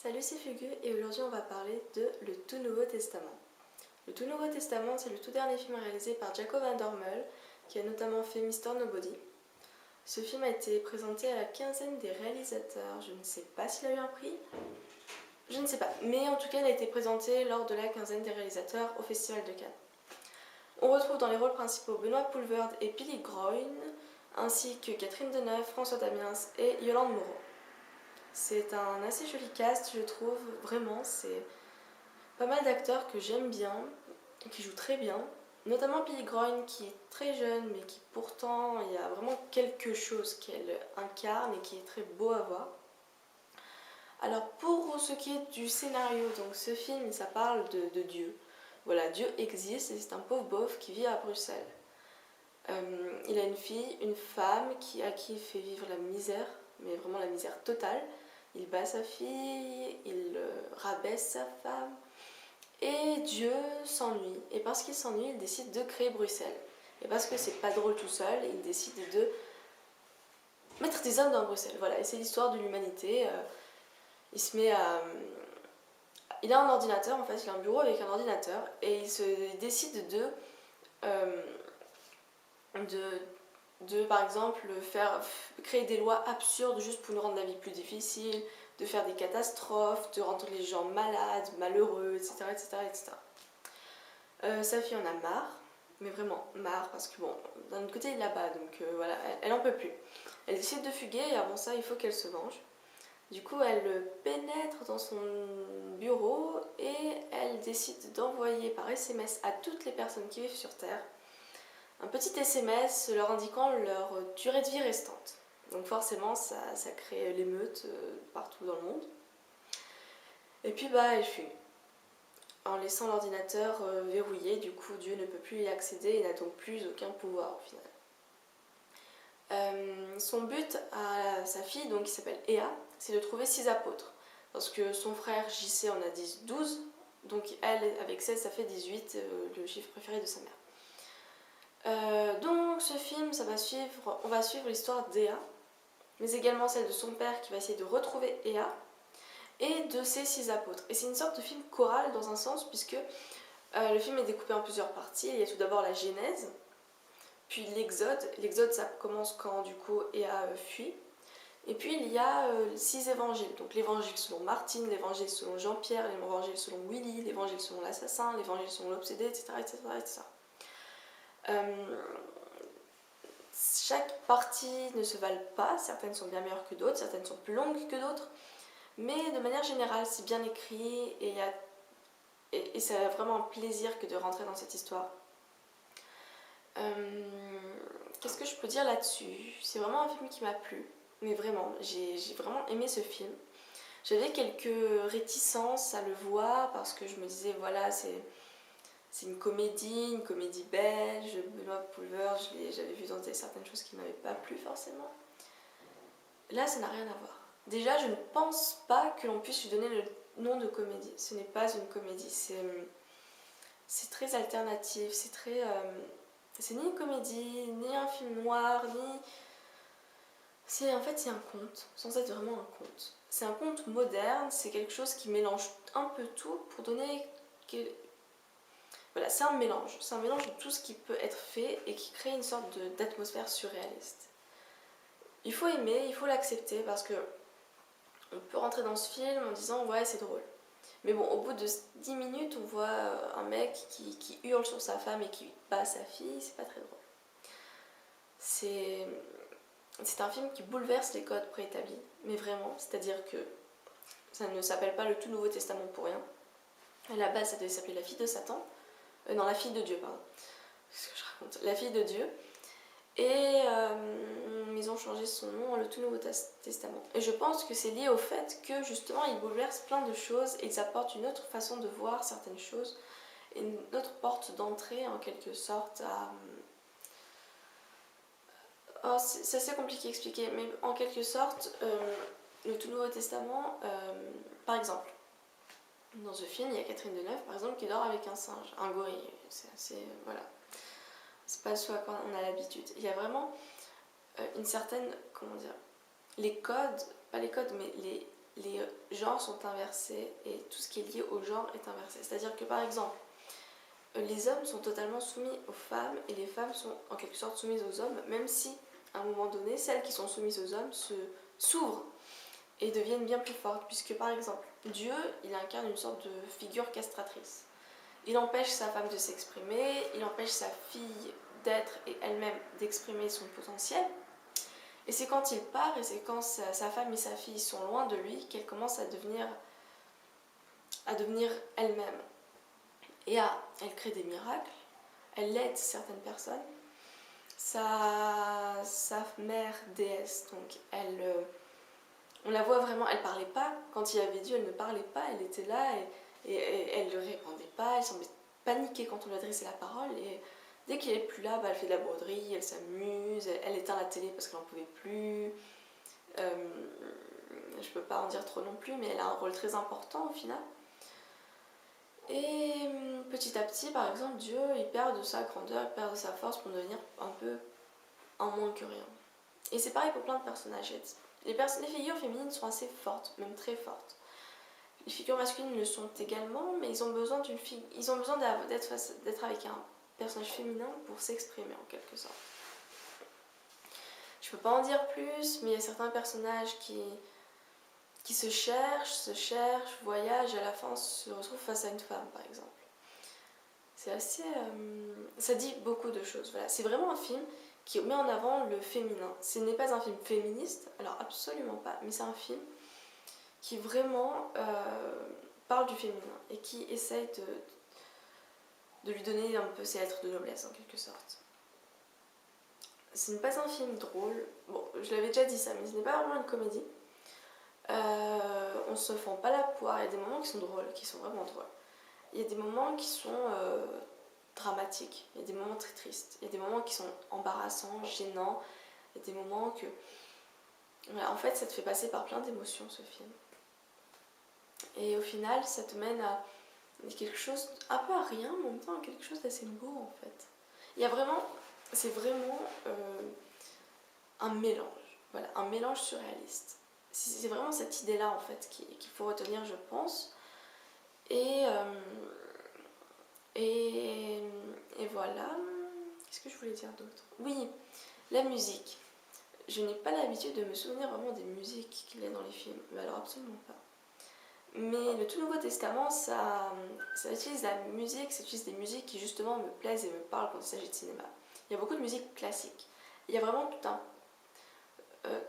Salut, c'est Fugu et aujourd'hui on va parler de Le Tout Nouveau Testament. Le Tout Nouveau Testament, c'est le tout dernier film réalisé par Jacob van der Meul, qui a notamment fait Mr. Nobody. Ce film a été présenté à la quinzaine des réalisateurs. Je ne sais pas s'il a eu un prix, je ne sais pas, mais en tout cas il a été présenté lors de la quinzaine des réalisateurs au Festival de Cannes. On retrouve dans les rôles principaux Benoît Poelvoorde et Billy Groyn, ainsi que Catherine Deneuve, François Damiens et Yolande Moreau. C'est un assez joli cast, je trouve, vraiment, c'est pas mal d'acteurs que j'aime bien, qui jouent très bien, notamment Billy Groyn qui est très jeune mais qui pourtant il y a vraiment quelque chose qu'elle incarne et qui est très beau à voir. Alors pour ce qui est du scénario, donc ce film ça parle de Dieu. Voilà, Dieu existe et c'est un pauvre beauf qui vit à Bruxelles. Il a une fille, une femme à qui il fait vivre la misère, mais vraiment la misère totale. Il bat sa fille, il rabaisse sa femme. Et Dieu s'ennuie. Et parce qu'il s'ennuie, il décide de créer Bruxelles. Et parce que c'est pas drôle tout seul, il décide de mettre des hommes dans Bruxelles. Voilà, et c'est l'histoire de l'humanité. Il se met à. Il a un ordinateur, en fait, il a un bureau avec un ordinateur. Et il décide euh, par exemple, créer des lois absurdes juste pour nous rendre la vie plus difficile, de faire des catastrophes, de rendre les gens malades, malheureux, etc. etc., etc. Sa fille en a marre, mais vraiment marre, parce que bon, d'un autre côté il la bat, donc voilà, elle en peut plus. Elle décide de fuguer et avant ça il faut qu'elle se venge. Du coup elle pénètre dans son bureau et elle décide d'envoyer par SMS à toutes les personnes qui vivent sur Terre un petit SMS leur indiquant leur durée de vie restante. Donc forcément ça crée l'émeute partout dans le monde. Et puis elle fuit. En laissant l'ordinateur verrouillé, du coup Dieu ne peut plus y accéder et n'a donc plus aucun pouvoir au final. Son but à sa fille, donc, qui s'appelle Ea, c'est de trouver 6 apôtres. Parce que son frère JC en a 12, donc elle avec 16 ça fait 18, le chiffre préféré de sa mère. Donc ce film, on va suivre l'histoire d'Ea, mais également celle de son père qui va essayer de retrouver Ea, et de ses 6 apôtres. Et c'est une sorte de film choral dans un sens, puisque le film est découpé en plusieurs parties. Il y a tout d'abord la Genèse, puis l'Exode. L'Exode, ça commence quand du coup Ea fuit. Et puis il y a 6 évangiles. Donc l'évangile selon Martine, l'évangile selon Jean-Pierre, l'évangile selon Willy, l'évangile selon l'assassin, l'évangile selon l'obsédé, etc. etc., etc. Chaque partie ne se valent pas, certaines sont bien meilleures que d'autres, certaines sont plus longues que d'autres, mais de manière générale c'est bien écrit et c'est vraiment un plaisir que de rentrer dans cette histoire. Qu'est-ce que je peux dire là-dessus? C'est vraiment un film qui m'a plu, mais vraiment, j'ai vraiment aimé ce film. J'avais quelques réticences à le voir parce que je me disais voilà c'est une comédie belge, Benoît Poelvoorde, j'avais vu dans certaines choses qui ne m'avaient pas plu forcément. Là, ça n'a rien à voir. Déjà, je ne pense pas que l'on puisse lui donner le nom de comédie. Ce n'est pas une comédie, c'est très alternatif, c'est ni une comédie, ni un film noir, en fait, c'est un conte, sans être vraiment un conte. C'est un conte moderne, c'est quelque chose qui mélange un peu tout pour donner... Voilà, c'est un mélange de tout ce qui peut être fait et qui crée une sorte d'atmosphère surréaliste. Il faut aimer, il faut l'accepter parce que on peut rentrer dans ce film en disant ouais c'est drôle. Mais bon, au bout de 10 minutes, on voit un mec qui hurle sur sa femme et qui bat sa fille, c'est pas très drôle. C'est un film qui bouleverse les codes préétablis, mais vraiment, c'est-à-dire que ça ne s'appelle pas le Tout Nouveau Testament pour rien. À la base, ça devait s'appeler La Fille de Satan. Non, La Fille de Dieu, pardon. Qu'est-ce que je raconte? La Fille de Dieu. Et ils ont changé son nom en Le Tout Nouveau Testament. Et je pense que c'est lié au fait que justement ils bouleversent plein de choses et ils apportent une autre façon de voir certaines choses, et une autre porte d'entrée en quelque sorte à... Oh, c'est assez compliqué à expliquer, mais en quelque sorte, le Tout Nouveau Testament, par exemple, dans ce film, il y a Catherine Deneuve, par exemple, qui dort avec un singe, un gorille. C'est assez... voilà. C'est pas ce à quoi on a l'habitude. Il y a vraiment une certaine, comment dire, les codes, pas les codes, mais les genres sont inversés et tout ce qui est lié au genre est inversé. C'est-à-dire que par exemple, les hommes sont totalement soumis aux femmes et les femmes sont en quelque sorte soumises aux hommes, même si à un moment donné, celles qui sont soumises aux hommes s'ouvrent et deviennent bien plus fortes, puisque par exemple, Dieu, il incarne une sorte de figure castratrice. Il empêche sa femme de s'exprimer, il empêche sa fille d'être et elle-même d'exprimer son potentiel. Et c'est quand il part et c'est quand sa femme et sa fille sont loin de lui qu'elle commence à devenir elle-même. Et elle crée des miracles, elle aide certaines personnes. Sa mère déesse, donc on la voit vraiment, elle parlait pas. Quand il y avait Dieu, elle ne parlait pas, elle était là et elle ne répondait pas, elle semblait paniquer quand on lui adressait la parole. Et dès qu'il n'est plus là, elle fait de la broderie, elle s'amuse, elle éteint la télé parce qu'elle n'en pouvait plus. Je peux pas en dire trop non plus, mais elle a un rôle très important au final. Et petit à petit, par exemple, Dieu, il perd de sa grandeur, il perd de sa force pour devenir un peu un moins que rien. Et c'est pareil pour plein de personnages. Les figures féminines sont assez fortes, même très fortes. Les figures masculines le sont également, mais ils ont besoin d'être avec un personnage féminin pour s'exprimer en quelque sorte. Je peux pas en dire plus, mais il y a certains personnages qui se cherchent, voyagent et à la fin se retrouvent face à une femme par exemple. C'est assez... ça dit beaucoup de choses. Voilà. C'est vraiment un film qui met en avant le féminin. Ce n'est pas un film féministe, alors absolument pas, mais c'est un film qui vraiment parle du féminin et qui essaye de lui donner un peu ses lettres de noblesse en quelque sorte. Ce n'est pas un film drôle, bon je l'avais déjà dit ça, mais ce n'est pas vraiment une comédie. On se fend pas la poire, il y a des moments qui sont drôles, qui sont vraiment drôles. Il y a des moments qui sont dramatiques, il y a des moments très tristes, il y a des moments qui sont embarrassants, gênants, il y a des moments que... Voilà, en fait, ça te fait passer par plein d'émotions, ce film. Et au final, ça te mène à quelque chose, un peu à rien, mais en même temps à quelque chose d'assez beau, en fait. Il y a vraiment... C'est vraiment un mélange, voilà, un mélange surréaliste. C'est vraiment cette idée-là, en fait, qu'il faut retenir, je pense. Et voilà. Qu'est-ce que je voulais dire d'autre? Oui, la musique. Je n'ai pas l'habitude de me souvenir vraiment des musiques qu'il y a dans les films, mais alors absolument pas. Mais le Tout Nouveau Testament, ça utilise la musique, ça utilise des musiques qui justement me plaisent et me parlent quand il s'agit de cinéma. Il y a beaucoup de musique classique. Il y a vraiment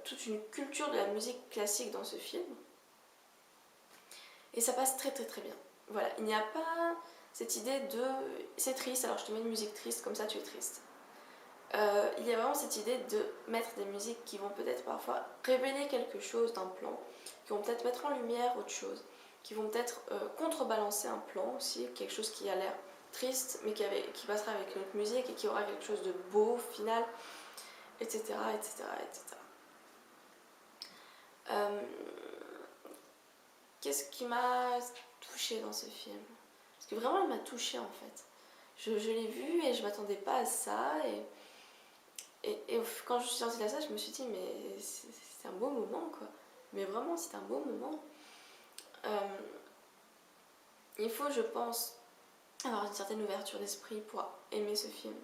toute une culture de la musique classique dans ce film. Et ça passe très très très bien. Voilà, il n'y a pas cette idée de c'est triste, alors je te mets une musique triste, comme ça tu es triste. Il y a vraiment cette idée de mettre des musiques qui vont peut-être parfois révéler quelque chose d'un plan, qui vont peut-être mettre en lumière autre chose, qui vont peut-être contrebalancer un plan aussi, quelque chose qui a l'air triste, mais qui passera avec une autre musique et qui aura quelque chose de beau, final, etc. etc., etc. Qu'est-ce qui m'a touchée dans ce film? Parce que vraiment, il m'a touchée en fait. Je l'ai vu et je m'attendais pas à ça. Et quand je suis sortie de la salle, je me suis dit, mais c'est un beau moment quoi. Mais vraiment, c'est un beau moment. Il faut, je pense, avoir une certaine ouverture d'esprit pour aimer ce film.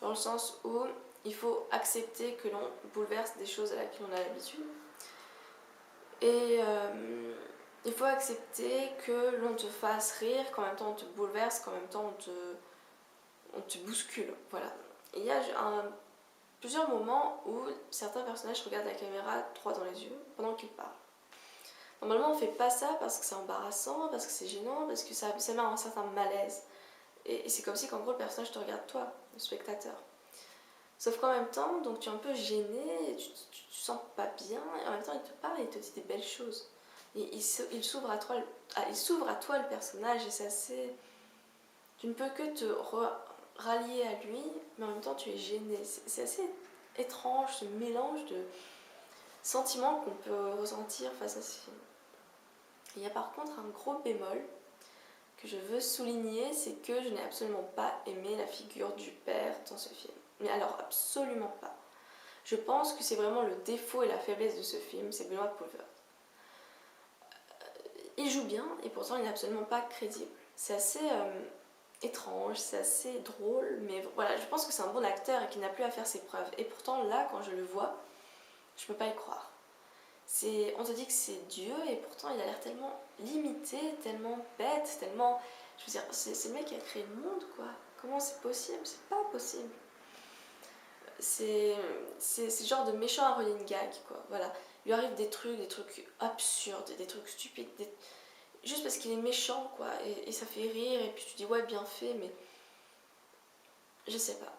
Dans le sens où il faut accepter que l'on bouleverse des choses à laquelle on a l'habitude. Et il faut accepter que l'on te fasse rire, qu'en même temps on te bouleverse, qu'en même temps on te bouscule. Voilà. Et il y a plusieurs moments où certains personnages regardent la caméra droit dans les yeux pendant qu'ils parlent. Normalement on fait pas ça parce que c'est embarrassant, parce que c'est gênant, parce que ça met un certain malaise. Et c'est comme si qu'en gros le personnage te regarde toi, le spectateur. Sauf qu'en même temps, donc tu es un peu gêné, tu te sens pas bien, et en même temps il te parle et il te dit des belles choses. Et il s'ouvre à toi, le personnage, et c'est assez... Tu ne peux que te rallier à lui, mais en même temps tu es gêné. C'est assez étrange ce mélange de sentiments qu'on peut ressentir face à ce film. Il y a par contre un gros bémol que je veux souligner, c'est que je n'ai absolument pas aimé la figure du père dans ce film. Mais alors absolument pas. Je pense que c'est vraiment le défaut et la faiblesse de ce film, c'est Benoît Poelvoorde. il joue bien et pourtant il n'est absolument pas crédible. C'est assez étrange, c'est assez drôle, mais voilà, je pense que c'est un bon acteur et qu'il n'a plus à faire ses preuves. Et pourtant là, quand je le vois, je peux pas y croire. On te dit que c'est Dieu et pourtant il a l'air tellement limité, tellement bête, tellement... Je veux dire, c'est le mec qui a créé le monde, quoi. Comment c'est possible? C'est pas possible. C'est le genre de méchant à running gag, quoi. Voilà. Il lui arrive des trucs absurdes, des trucs stupides, juste parce qu'il est méchant, quoi. Et ça fait rire, et puis tu dis, ouais, bien fait, mais... Je sais pas.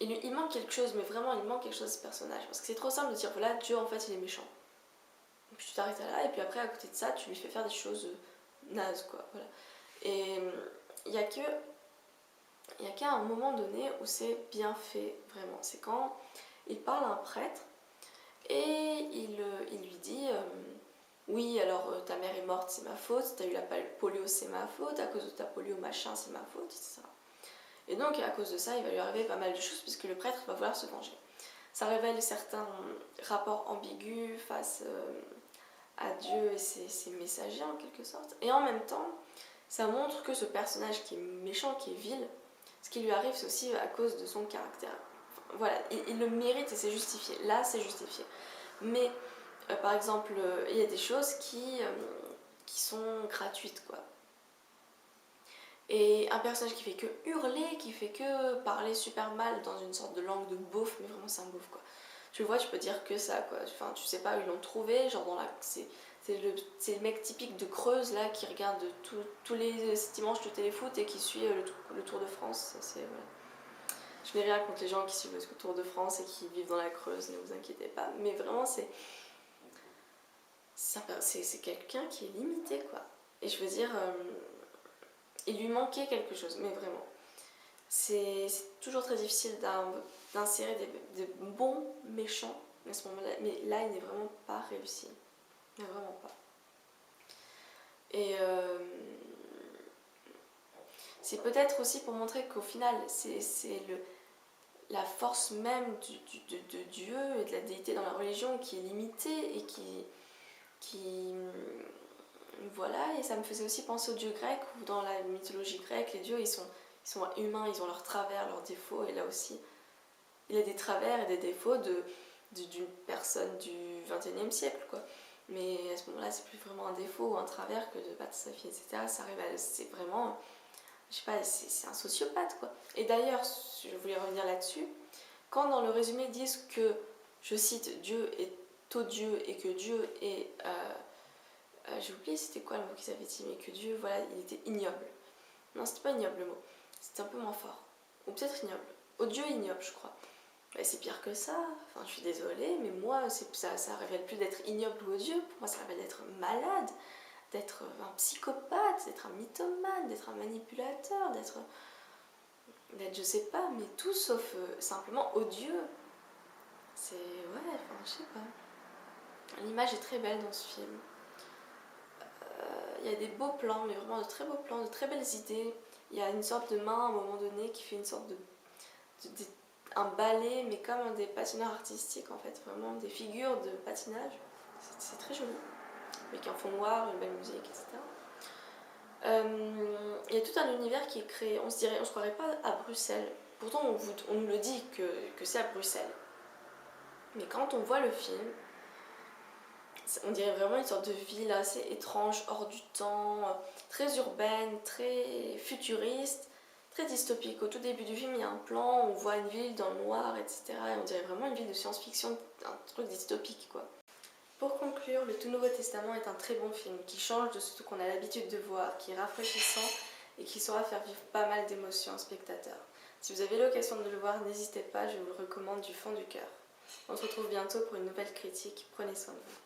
Il manque quelque chose, mais vraiment, il manque quelque chose à ce personnage. Parce que c'est trop simple de dire, voilà, Dieu, en fait, il est méchant. Et puis tu t'arrêtes là, et puis après, à côté de ça, tu lui fais faire des choses nazes, quoi. Voilà. Et il y a qu'à un moment donné où c'est bien fait, vraiment. C'est quand il parle à un prêtre, et il lui dit oui, alors ta mère est morte, c'est ma faute, t'as eu la polio, c'est ma faute, à cause de ta polio, machin, c'est ma faute, etc. Et donc, à cause de ça, il va lui arriver pas mal de choses, puisque le prêtre va vouloir se venger. Ça révèle certains rapports ambigus face à Dieu et ses messagers, en quelque sorte. Et en même temps, ça montre que ce personnage qui est méchant, qui est vil, ce qui lui arrive, c'est aussi à cause de son caractère. Voilà, il le mérite et c'est justifié. Là, c'est justifié. Mais, par exemple, il y a des choses qui sont gratuites, quoi. Et un personnage qui fait que hurler, qui fait que parler super mal dans une sorte de langue de beauf, mais vraiment c'est un beauf, quoi. Tu le vois, tu peux dire que ça, quoi. Enfin, tu sais pas où ils l'ont trouvé, genre c'est le mec typique de Creuse, là, qui regarde tous les dimanches le téléfoot et qui suit le Tour de France. Voilà. Je n'ai rien contre les gens qui suivent le Tour de France et qui vivent dans la Creuse, ne vous inquiétez pas. Mais vraiment, c'est quelqu'un qui est limité, quoi. Et je veux dire, il lui manquait quelque chose, mais vraiment. C'est toujours très difficile d'insérer des bons méchants à ce moment-là, mais là, il n'est vraiment pas réussi. Mais vraiment pas. Et c'est peut-être aussi pour montrer qu'au final, c'est la force même de Dieu et de la déité dans la religion qui est limitée et qui voilà, et ça me faisait aussi penser aux dieux grecs, où dans la mythologie grecque, les dieux, ils sont humains, ils ont leurs travers, leurs défauts, et là aussi, il y a des travers et des défauts d'une personne du XXIe siècle, quoi. Mais à ce moment-là, c'est plus vraiment un défaut ou un travers que de battre sa fille, etc. Ça arrive c'est vraiment, je sais pas, c'est un sociopathe, quoi. Et d'ailleurs, je voulais revenir là-dessus, quand dans le résumé ils disent que, je cite, Dieu est odieux et que Dieu est... j'ai oublié c'était quoi le mot qu'ils avaient dit, mais que Dieu, voilà, il était ignoble. Non, c'était pas ignoble le mot, c'était un peu moins fort. Ou peut-être ignoble. Odieux et ignoble, je crois. Mais c'est pire que ça, enfin je suis désolée, mais moi, ça révèle plus d'être ignoble ou odieux, pour moi ça révèle d'être malade, d'être un psychopathe, d'être un mythomane, d'être un manipulateur, d'être je sais pas, mais tout sauf simplement odieux. C'est, ouais, enfin je sais pas. L'image est très belle dans ce film. Il y a des beaux plans, mais vraiment de très beaux plans, de très belles idées. Il y a une sorte de main à un moment donné qui fait une sorte un ballet, mais comme des patineurs artistiques en fait, vraiment des figures de patinage. C'est très joli, avec un fond noir, une belle musique, etc. Il y a tout un univers qui est créé. On se croirait pas à Bruxelles. Pourtant, on nous le dit que c'est à Bruxelles. Mais quand on voit le film, on dirait vraiment une sorte de ville assez étrange, hors du temps, très urbaine, très futuriste, très dystopique. Au tout début du film, il y a un plan où on voit une ville dans le noir, etc. Et on dirait vraiment une ville de science-fiction, un truc dystopique, quoi. Pour conclure, le Tout Nouveau Testament est un très bon film qui change de ce qu'on a l'habitude de voir, qui est rafraîchissant et qui saura faire vivre pas mal d'émotions aux spectateurs. Si vous avez l'occasion de le voir, n'hésitez pas, je vous le recommande du fond du cœur. On se retrouve bientôt pour une nouvelle critique. Prenez soin de vous.